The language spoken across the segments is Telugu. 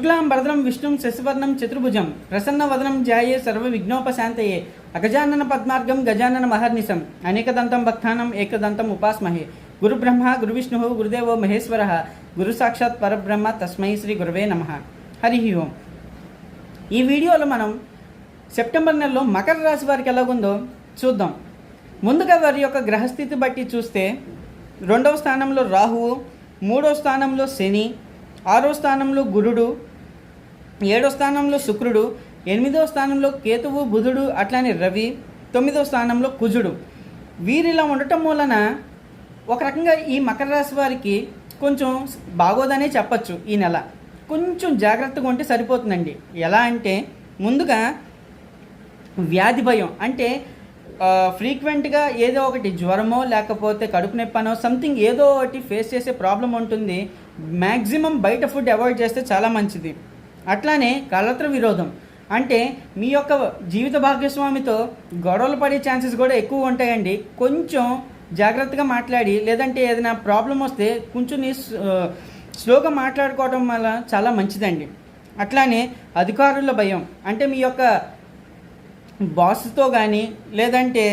శుక్లాం వరదనం విష్ణుం శశివర్ణం చతుర్భుజం ప్రసన్నవదనం ధ్యాయే సర్వవిఘ్నోపశాంతయే అగజానన పద్మార్గం గజానన మహర్నిశం అనేకదంతం భక్తానం ఏకదంతం ఉపాస్మహే గురుబ్రహ్మ గురువిష్ణు గురుదేవో మహేశ్వర గురు సాక్షాత్ పరబ్రహ్మ తస్మై శ్రీ గురవే నమః. హరి ఓం. ఈ వీడియోలో మనం సెప్టెంబర్ నెలలో మకర రాశి వారికి ఎలాగుందో చూద్దాం. ముందుగా వారి యొక్క గ్రహస్థితి బట్టి చూస్తే 2వ స్థానంలో రాహువు, 3వ స్థానంలో శని, 6వ స్థానంలో గురుడు, 7వ స్థానంలో శుక్రుడు, 8వ స్థానంలో కేతువు బుధుడు అట్లానే రవి, 9వ స్థానంలో కుజుడు. వీరిలా ఉండటం వలన ఒక రకంగా ఈ మకర రాశి వారికి కొంచెం బాగోదనే చెప్పచ్చు. ఈ నెల కొంచెం జాగ్రత్తగా ఉంటే సరిపోతుందండి. ఎలా అంటే ముందుగా వ్యాధి భయం, అంటే ఫ్రీక్వెంట్గా ఏదో ఒకటి జ్వరమో లేకపోతే కడుపు నొప్పనో సంథింగ్ ఏదో ఒకటి ఫేస్ చేసే ప్రాబ్లం ఉంటుంది. మ్యాక్సిమం బయట ఫుడ్ అవాయిడ్ చేస్తే చాలా మంచిది. అట్లానే కలత్ర విరోధం, అంటే మీ యొక్క జీవిత భాగస్వామితో గొడవలు పడే ఛాన్సెస్ కూడా ఎక్కువ ఉంటాయండి. కొంచెం జాగ్రత్తగా మాట్లాడి, లేదంటే ఏదైనా ప్రాబ్లం వస్తే కొంచెం స్లోగా మాట్లాడుకోవడం వల్ల చాలా మంచిదండి. అట్లానే అధికారుల భయం, అంటే మీ యొక్క బాస్తో కానీ లేదంటే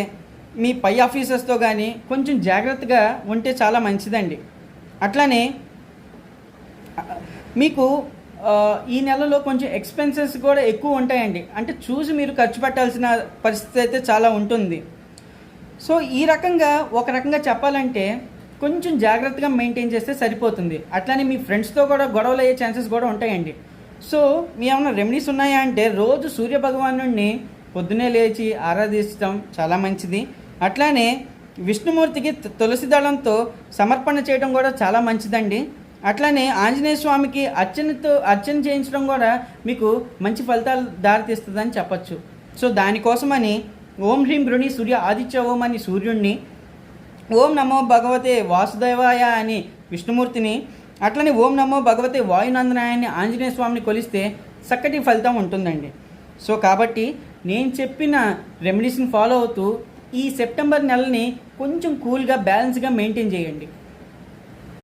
మీ పై ఆఫీసర్స్తో కానీ కొంచెం జాగ్రత్తగా ఉంటే చాలా మంచిదండి. అట్లానే మీకు ఈ నెలలో కొంచెం ఎక్స్పెన్సెస్ కూడా ఎక్కువ ఉంటాయండి. అంటే చూసి మీరు ఖర్చు పెట్టాల్సిన పరిస్థితి అయితే చాలా ఉంటుంది. సో ఈ రకంగా ఒక రకంగా చెప్పాలంటే కొంచెం జాగ్రత్తగా మెయింటైన్ చేస్తే సరిపోతుంది. అట్లానే మీ ఫ్రెండ్స్తో కూడా గొడవలు అయ్యే ఛాన్సెస్ కూడా ఉంటాయండి. సో మీ ఏమైనా రెమెడీస్ ఉన్నాయా అంటే రోజు సూర్య భగవానుడిని పొద్దునే లేచి ఆరాధించడం చాలా మంచిది. అట్లానే విష్ణుమూర్తికి తులసి దళంతో సమర్పణ చేయడం కూడా చాలా మంచిదండి. అట్లానే ఆంజనేయ స్వామికి అర్చన చేయించడం కూడా మీకు మంచి ఫలితాలు దారితీస్తుందని చెప్పచ్చు. సో దానికోసమని ఓం హ్రీం గృణి సూర్య ఆదిత్య ఓం అని సూర్యుడిని, ఓం నమో భగవతే వాసుదేవాయ అని విష్ణుమూర్తిని, అట్లనే ఓం నమో భగవతే వాయునందనాయ అని ఆంజనేయ స్వామిని కొలిస్తే చక్కటి ఫలితం ఉంటుందండి. సో కాబట్టి నేను చెప్పిన రెమెడీస్ని ఫాలో అవుతూ ఈ సెప్టెంబర్ నెలని కొంచెం కూల్గా బ్యాలెన్స్గా మెయింటైన్ చేయండి.